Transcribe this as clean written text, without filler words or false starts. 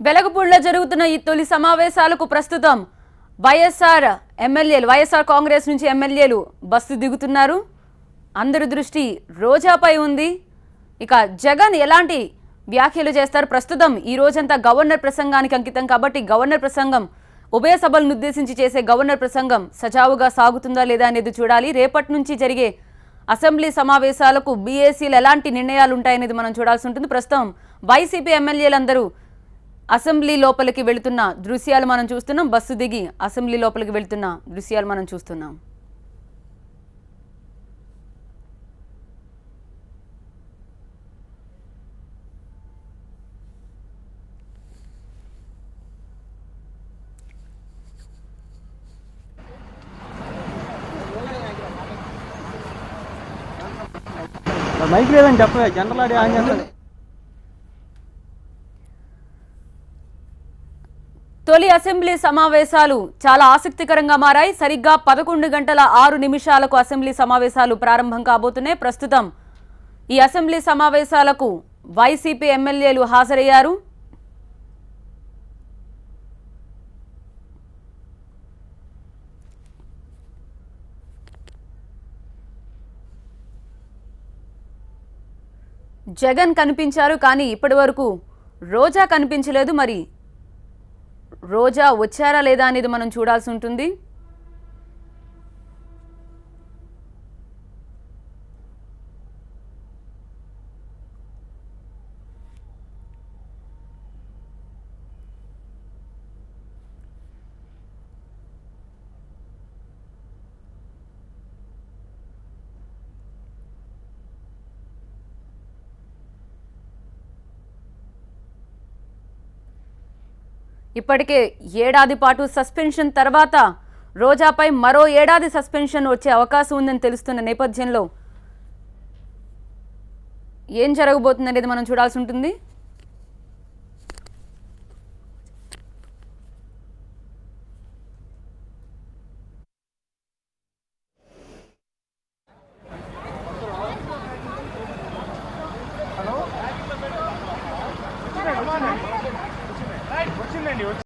వెలగపూడిలో జరుగుతున్న ఈ తొలి సమావేశాలకు ప్రస్తుతం వైఎస్ఆర్ కాంగ్రెస్ నుంచి ఎమ్మెల్యేలు బస్సు దిగుతున్నారు. అందరి దృష్టి రోజాపై ఉంది. ఇక జగన్ ఎలాంటి వ్యాఖ్యలు చేస్తారు? ప్రస్తుతం ఈ రోజంతా గవర్నర్ ప్రసంగానికి అంకితం కాబట్టి గవర్నర్ ప్రసంగం ఉభయ సభలను ఉద్దేశించి చేసే గవర్నర్ ప్రసంగం సజావుగా సాగుతుందా లేదా అనేది చూడాలి. రేపటి నుంచి జరిగే అసెంబ్లీ సమావేశాలకు బీఏసీలు ఎలాంటి నిర్ణయాలు ఉంటాయనేది మనం చూడాల్సి ఉంటుంది. ప్రస్తుతం వైసీపీ ఎమ్మెల్యేలందరూ అసెంబ్లీ లోపలికి వెళుతున్న దృశ్యాలు మనం చూస్తున్నాం. బస్సు దిగి అసెంబ్లీ లోపలికి వెళుతున్న దృశ్యాలు మనం చూస్తున్నాం. మైక్ లేదని చెప్పవే, జనరల్ ఆడియో ఆన్ చేస్తుంది. తొలి అసెంబ్లీ సమావేశాలు చాలా ఆసక్తికరంగా మారాయి. సరిగ్గా 11:06 అసెంబ్లీ సమావేశాలు ప్రారంభం కాబోతున్నాయి. ప్రస్తుతం ఈ అసెంబ్లీ సమావేశాలకు వైసీపీ ఎమ్మెల్యేలు హాజరయ్యారు. జగన్ కనిపించారు, కానీ ఇప్పటి వరకు రోజా కనిపించలేదు. మరి రోజా వచ్చారా లేదా అనేది మనం చూడాల్సి ఉంటుంది. ఇప్పటికే ఏడాది పాటు సస్పెన్షన్ తర్వాత రోజాపై మరో ఏడాది సస్పెన్షన్ వచ్చే అవకాశం ఉందని తెలుస్తున్న నేపథ్యంలో ఏం జరగబోతుందనేది మనం చూడాల్సి ఉంటుంది.